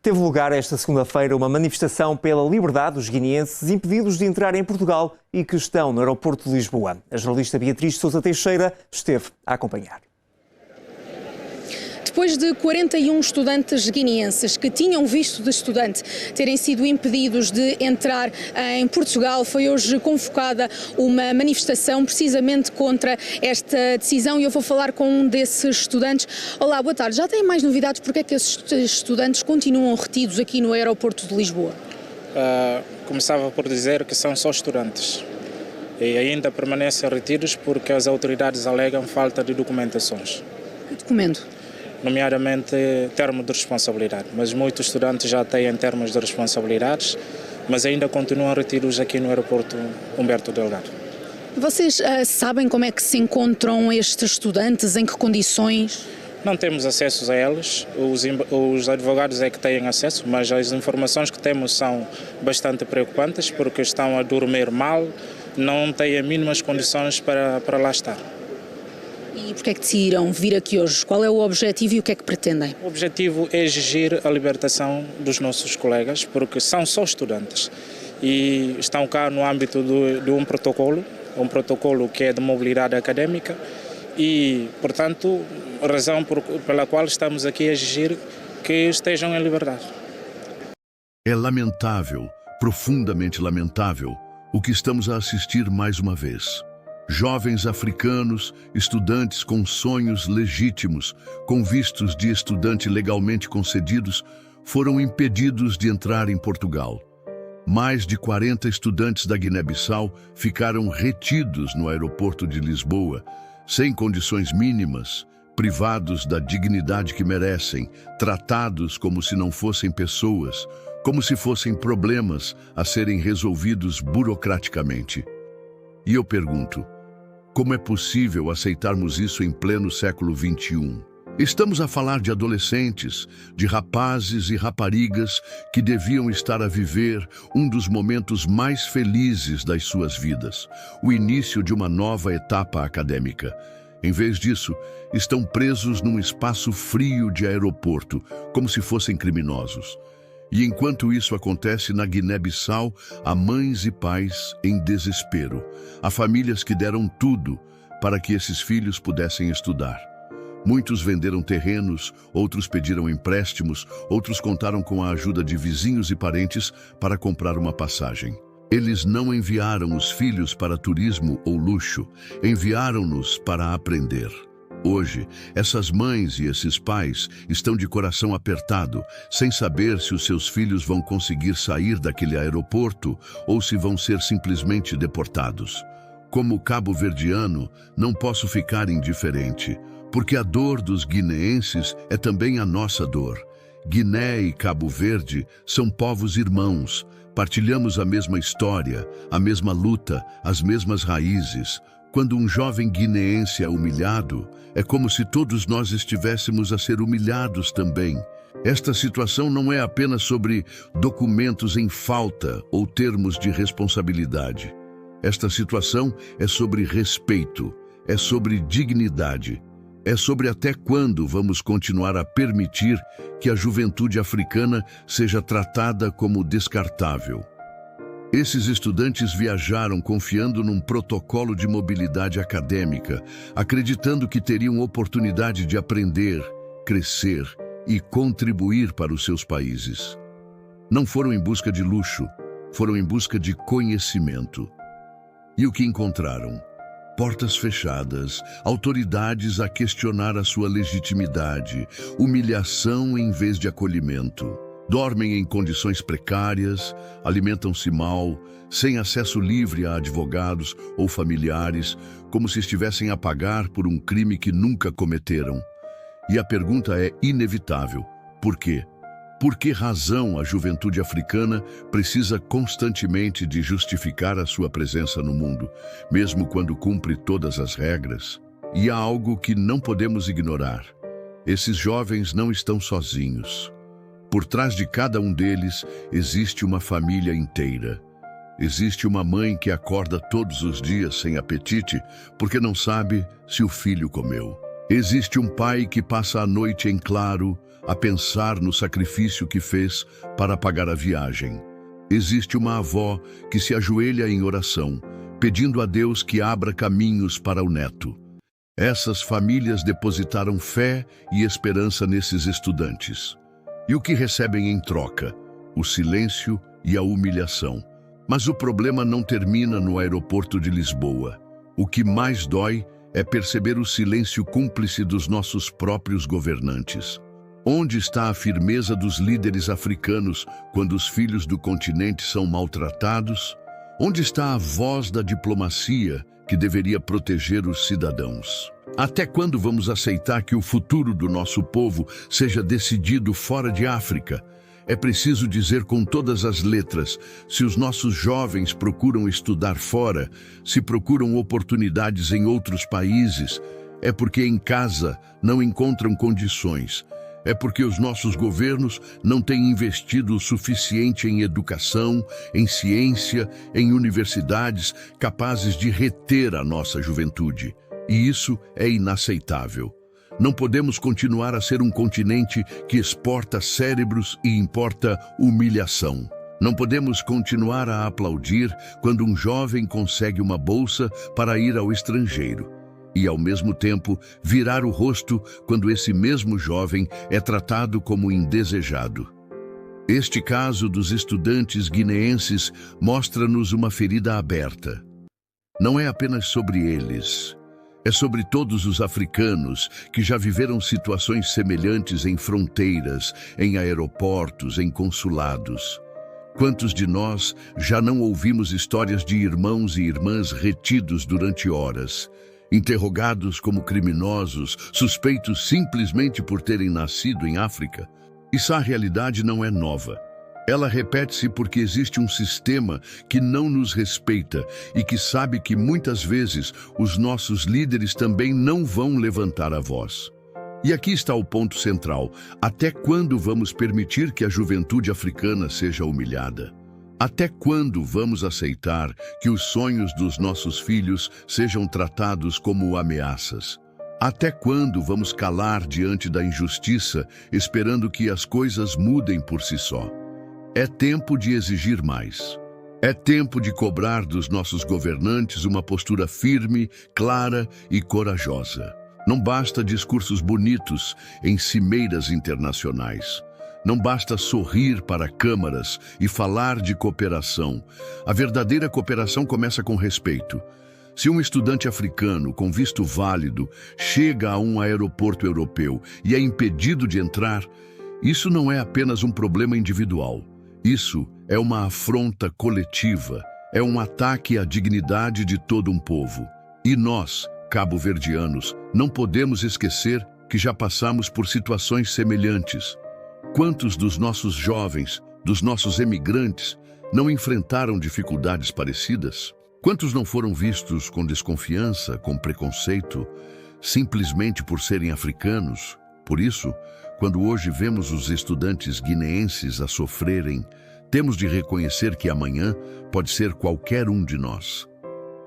Teve lugar esta segunda-feira uma manifestação pela liberdade dos guineenses impedidos de entrar em Portugal e que estão no aeroporto de Lisboa. A jornalista Beatriz Sousa Teixeira esteve a acompanhar. Depois de 41 estudantes guineenses que tinham visto de estudante terem sido impedidos de entrar em Portugal, foi hoje convocada uma manifestação precisamente contra esta decisão e eu vou falar com um desses estudantes. Olá, boa tarde. Já têm mais novidades? Porque é que esses estudantes continuam retidos aqui no aeroporto de Lisboa? Começava por dizer que são só estudantes e ainda permanecem retidos porque as autoridades alegam falta de documentações. Que documento? Nomeadamente termo de responsabilidade, mas muitos estudantes já têm termos de responsabilidades, mas ainda continuam retidos aqui no aeroporto Humberto Delgado. Vocês sabem como é que se encontram estes estudantes, em que condições? Não temos acesso a eles, os advogados é que têm acesso, mas as informações que temos são bastante preocupantes porque estão a dormir mal, não têm as mínimas condições para lá estar. E porquê é que decidiram vir aqui hoje? Qual é o objetivo e o que é que pretendem? O objetivo é exigir a libertação dos nossos colegas, porque são só estudantes e estão cá no âmbito de um protocolo que é de mobilidade académica e, portanto, a razão pela qual estamos aqui a exigir que estejam em liberdade. É lamentável, profundamente lamentável, o que estamos a assistir mais uma vez. Jovens africanos, estudantes com sonhos legítimos, com vistos de estudante legalmente concedidos, foram impedidos de entrar em Portugal. Mais de 40 estudantes da Guiné-Bissau ficaram retidos no aeroporto de Lisboa, sem condições mínimas, privados da dignidade que merecem, tratados como se não fossem pessoas, como se fossem problemas a serem resolvidos burocraticamente. E eu pergunto, como é possível aceitarmos isso em pleno século XXI? Estamos a falar de adolescentes, de rapazes e raparigas que deviam estar a viver um dos momentos mais felizes das suas vidas, o início de uma nova etapa acadêmica. Em vez disso, estão presos num espaço frio de aeroporto, como se fossem criminosos. E enquanto isso acontece na Guiné-Bissau, há mães e pais em desespero. Há famílias que deram tudo para que esses filhos pudessem estudar. Muitos venderam terrenos, outros pediram empréstimos, outros contaram com a ajuda de vizinhos e parentes para comprar uma passagem. Eles não enviaram os filhos para turismo ou luxo, enviaram-nos para aprender. Hoje, essas mães e esses pais estão de coração apertado, sem saber se os seus filhos vão conseguir sair daquele aeroporto ou se vão ser simplesmente deportados. Como cabo-verdiano, não posso ficar indiferente, porque a dor dos guineenses é também a nossa dor. Guiné e Cabo Verde são povos irmãos, partilhamos a mesma história, a mesma luta, as mesmas raízes. Quando um jovem guineense é humilhado, é como se todos nós estivéssemos a ser humilhados também. Esta situação não é apenas sobre documentos em falta ou termos de responsabilidade. Esta situação é sobre respeito, é sobre dignidade, é sobre até quando vamos continuar a permitir que a juventude africana seja tratada como descartável. Esses estudantes viajaram confiando num protocolo de mobilidade acadêmica, acreditando que teriam oportunidade de aprender, crescer e contribuir para os seus países. Não foram em busca de luxo, foram em busca de conhecimento. E o que encontraram? Portas fechadas, autoridades a questionar a sua legitimidade, humilhação em vez de acolhimento. Dormem em condições precárias, alimentam-se mal, sem acesso livre a advogados ou familiares, como se estivessem a pagar por um crime que nunca cometeram. E a pergunta é inevitável: por quê? Por que razão a juventude africana precisa constantemente de justificar a sua presença no mundo, mesmo quando cumpre todas as regras? E há algo que não podemos ignorar: esses jovens não estão sozinhos. Por trás de cada um deles existe uma família inteira. Existe uma mãe que acorda todos os dias sem apetite porque não sabe se o filho comeu. Existe um pai que passa a noite em claro, a pensar no sacrifício que fez para pagar a viagem. Existe uma avó que se ajoelha em oração, pedindo a Deus que abra caminhos para o neto. Essas famílias depositaram fé e esperança nesses estudantes. E o que recebem em troca? O silêncio e a humilhação. Mas o problema não termina no aeroporto de Lisboa. O que mais dói é perceber o silêncio cúmplice dos nossos próprios governantes. Onde está a firmeza dos líderes africanos quando os filhos do continente são maltratados? Onde está a voz da diplomacia que deveria proteger os cidadãos? Até quando vamos aceitar que o futuro do nosso povo seja decidido fora de África? É preciso dizer com todas as letras, se os nossos jovens procuram estudar fora, se procuram oportunidades em outros países, é porque em casa não encontram condições. É porque os nossos governos não têm investido o suficiente em educação, em ciência, em universidades capazes de reter a nossa juventude. E isso é inaceitável. Não podemos continuar a ser um continente que exporta cérebros e importa humilhação. Não podemos continuar a aplaudir quando um jovem consegue uma bolsa para ir ao estrangeiro. E, ao mesmo tempo, virar o rosto quando esse mesmo jovem é tratado como indesejado. Este caso dos estudantes guineenses mostra-nos uma ferida aberta. Não é apenas sobre eles. É sobre todos os africanos que já viveram situações semelhantes em fronteiras, em aeroportos, em consulados. Quantos de nós já não ouvimos histórias de irmãos e irmãs retidos durante horas, interrogados como criminosos, suspeitos simplesmente por terem nascido em África? Essa realidade não é nova. Ela repete-se porque existe um sistema que não nos respeita e que sabe que muitas vezes os nossos líderes também não vão levantar a voz. E aqui está o ponto central. Até quando vamos permitir que a juventude africana seja humilhada? Até quando vamos aceitar que os sonhos dos nossos filhos sejam tratados como ameaças? Até quando vamos calar diante da injustiça, esperando que as coisas mudem por si só? É tempo de exigir mais. É tempo de cobrar dos nossos governantes uma postura firme, clara e corajosa. Não basta discursos bonitos em cimeiras internacionais. Não basta sorrir para câmaras e falar de cooperação. A verdadeira cooperação começa com respeito. Se um estudante africano com visto válido chega a um aeroporto europeu e é impedido de entrar, isso não é apenas um problema individual. Isso é uma afronta coletiva, é um ataque à dignidade de todo um povo. E nós, cabo-verdianos, não podemos esquecer que já passamos por situações semelhantes. Quantos dos nossos jovens, dos nossos emigrantes, não enfrentaram dificuldades parecidas? Quantos não foram vistos com desconfiança, com preconceito, simplesmente por serem africanos? Por isso, quando hoje vemos os estudantes guineenses a sofrerem, temos de reconhecer que amanhã pode ser qualquer um de nós.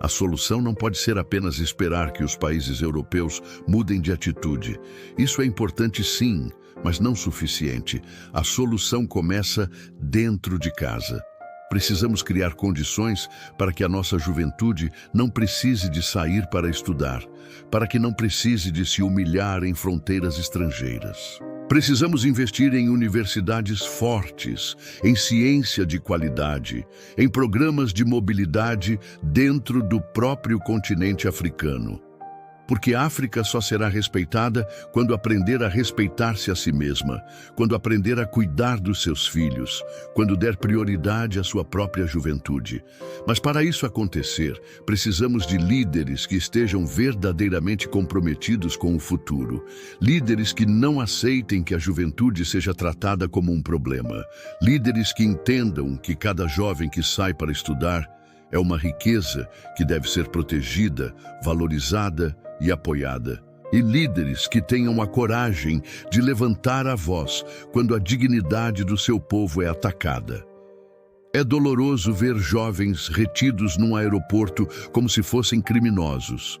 A solução não pode ser apenas esperar que os países europeus mudem de atitude. Isso é importante sim, mas não suficiente. A solução começa dentro de casa. Precisamos criar condições para que a nossa juventude não precise de sair para estudar, para que não precise de se humilhar em fronteiras estrangeiras. Precisamos investir em universidades fortes, em ciência de qualidade, em programas de mobilidade dentro do próprio continente africano. Porque a África só será respeitada quando aprender a respeitar-se a si mesma, quando aprender a cuidar dos seus filhos, quando der prioridade à sua própria juventude. Mas para isso acontecer, precisamos de líderes que estejam verdadeiramente comprometidos com o futuro. Líderes que não aceitem que a juventude seja tratada como um problema. Líderes que entendam que cada jovem que sai para estudar é uma riqueza que deve ser protegida, valorizada e apoiada. E líderes que tenham a coragem de levantar a voz quando a dignidade do seu povo é atacada. É doloroso ver jovens retidos num aeroporto como se fossem criminosos.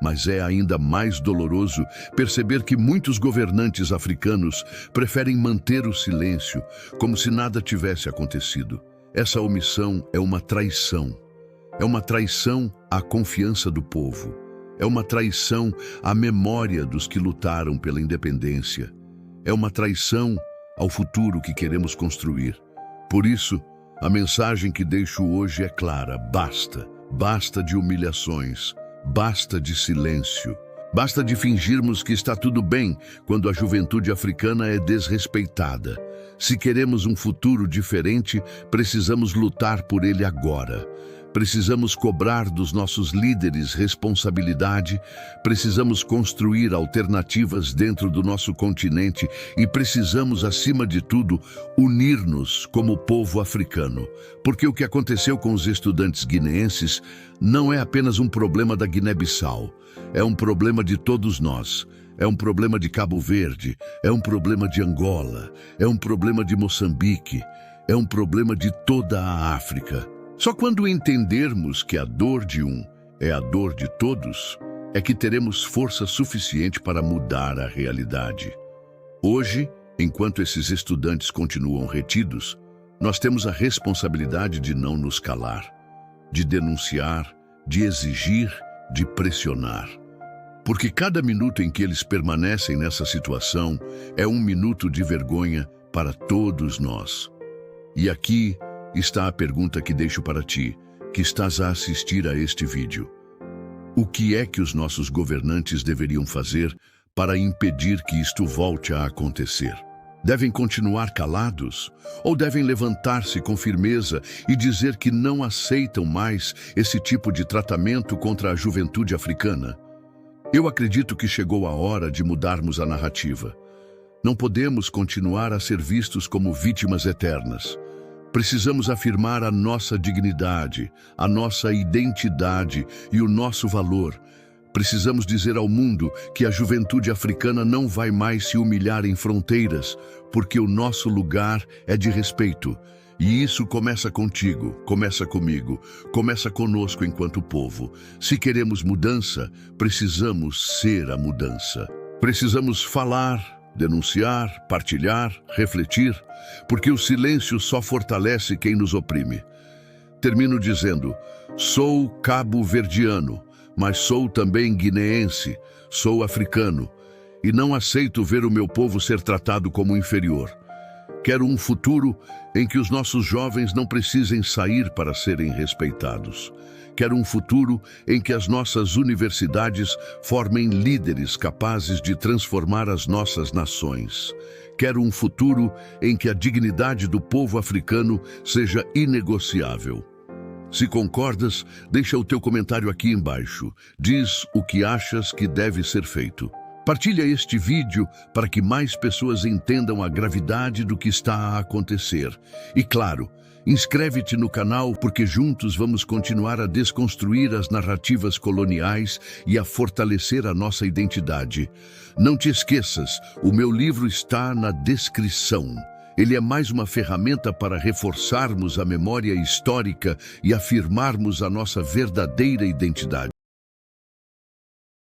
Mas é ainda mais doloroso perceber que muitos governantes africanos preferem manter o silêncio, como se nada tivesse acontecido. Essa omissão é uma traição. É uma traição à confiança do povo. É uma traição à memória dos que lutaram pela independência. É uma traição ao futuro que queremos construir. Por isso, a mensagem que deixo hoje é clara: basta. Basta de humilhações. Basta de silêncio. Basta de fingirmos que está tudo bem quando a juventude africana é desrespeitada. Se queremos um futuro diferente, precisamos lutar por ele agora. Precisamos cobrar dos nossos líderes responsabilidade, precisamos construir alternativas dentro do nosso continente e precisamos, acima de tudo, unir-nos como povo africano. Porque o que aconteceu com os estudantes guineenses não é apenas um problema da Guiné-Bissau, é um problema de todos nós. É um problema de Cabo Verde, é um problema de Angola, é um problema de Moçambique, é um problema de toda a África. Só quando entendermos que a dor de um é a dor de todos, é que teremos força suficiente para mudar a realidade. Hoje, enquanto esses estudantes continuam retidos, nós temos a responsabilidade de não nos calar, de denunciar, de exigir, de pressionar. Porque cada minuto em que eles permanecem nessa situação é um minuto de vergonha para todos nós. E aqui está a pergunta que deixo para ti, que estás a assistir a este vídeo. O que é que os nossos governantes deveriam fazer para impedir que isto volte a acontecer? Devem continuar calados? Ou devem levantar-se com firmeza e dizer que não aceitam mais esse tipo de tratamento contra a juventude africana? Eu acredito que chegou a hora de mudarmos a narrativa. Não podemos continuar a ser vistos como vítimas eternas. Precisamos afirmar a nossa dignidade, a nossa identidade e o nosso valor. Precisamos dizer ao mundo que a juventude africana não vai mais se humilhar em fronteiras, porque o nosso lugar é de respeito. E isso começa contigo, começa comigo, começa conosco enquanto povo. Se queremos mudança, precisamos ser a mudança. Precisamos falar, denunciar, partilhar, refletir, porque o silêncio só fortalece quem nos oprime. Termino dizendo: sou cabo-verdiano, mas sou também guineense, sou africano, e não aceito ver o meu povo ser tratado como inferior. Quero um futuro em que os nossos jovens não precisem sair para serem respeitados. Quero um futuro em que as nossas universidades formem líderes capazes de transformar as nossas nações. Quero um futuro em que a dignidade do povo africano seja inegociável. Se concordas, deixa o teu comentário aqui embaixo. Diz o que achas que deve ser feito. Partilha este vídeo para que mais pessoas entendam a gravidade do que está a acontecer. E claro, inscreve-te no canal porque juntos vamos continuar a desconstruir as narrativas coloniais e a fortalecer a nossa identidade. Não te esqueças, o meu livro está na descrição. Ele é mais uma ferramenta para reforçarmos a memória histórica e afirmarmos a nossa verdadeira identidade.